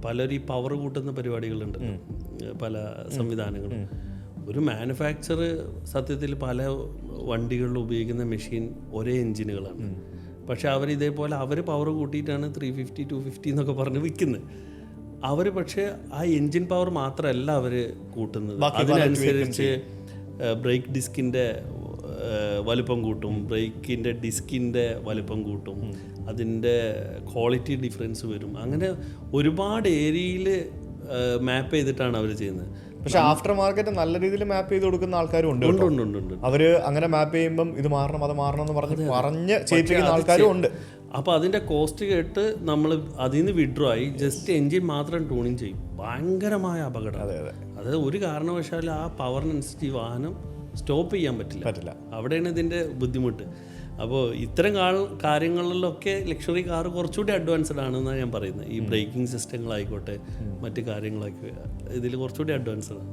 പലരും ഈ പവർ കൂട്ടുന്ന പരിപാടികളുണ്ട്, പല സംവിധാനങ്ങളും. ഒരു മാനുഫാക്ചർ സത്യത്തിൽ പല വണ്ടികളിൽ ഉപയോഗിക്കുന്ന മെഷീൻ ഒരേ എൻജിനുകളാണ്. പക്ഷെ ഇതേപോലെ അവർ പവർ കൂട്ടിയിട്ടാണ് 350 250 എന്നൊക്കെ പറഞ്ഞ് വിൽക്കുന്നത്. അവർ പക്ഷേ ആ എൻജിൻ പവർ മാത്രമല്ല അവർ കൂട്ടുന്നത്, അതിനനുസരിച്ച് ബ്രേക്ക് ഡിസ്കിൻ്റെ വലുപ്പം കൂട്ടും, ബ്രേക്കിൻ്റെ ഡിസ്കിൻ്റെ വലുപ്പം കൂട്ടും, അതിൻ്റെ ക്വാളിറ്റി ഡിഫറൻസ് വരും. അങ്ങനെ ഒരുപാട് ഏരിയയിൽ മാപ്പ് ചെയ്തിട്ടാണ് അവർ ചെയ്യുന്നത്. പക്ഷെ ആഫ്റ്റർ മാർക്കറ്റ് നല്ല രീതിയിൽ മാപ്പ് ചെയ്ത് കൊടുക്കുന്ന ആൾക്കാരും ഉണ്ട്. അവര് അങ്ങനെ മാപ്പ് ചെയ്യുമ്പം ഇത് മാറണം അത് മാറണം എന്ന് പറഞ്ഞ് ചെയ്യിപ്പിക്കുന്ന ആൾക്കാരും ഉണ്ട്. അപ്പോൾ അതിൻ്റെ കോസ്റ്റ് കേട്ട് നമ്മൾ അതിൽ നിന്ന് വിഡ്രോ ആയി ജസ്റ്റ് എൻജിൻ മാത്രം ട്യൂണിങ് ചെയ്യും. ഭയങ്കരമായ അപകടം. അതായത് ഒരു കാരണവശാലും ആ പവറിനനുസരിച്ച് ഈ വാഹനം സ്റ്റോപ്പ് ചെയ്യാൻ പറ്റില്ല. അവിടെയാണ് ഇതിൻ്റെ ബുദ്ധിമുട്ട്. അപ്പോൾ ഇത്തരം കാര്യങ്ങളിലൊക്കെ ലക്ഷറി കാർ കുറച്ചുകൂടി അഡ്വാൻസ്ഡ് ആണെന്നാണ് ഞാൻ പറയുന്നത്. ഈ ബ്രേക്കിംഗ് സിസ്റ്റങ്ങളായിക്കോട്ടെ, മറ്റു കാര്യങ്ങളൊക്കെ ഇതിൽ കുറച്ചുകൂടി അഡ്വാൻസ്ഡ് ആണ്.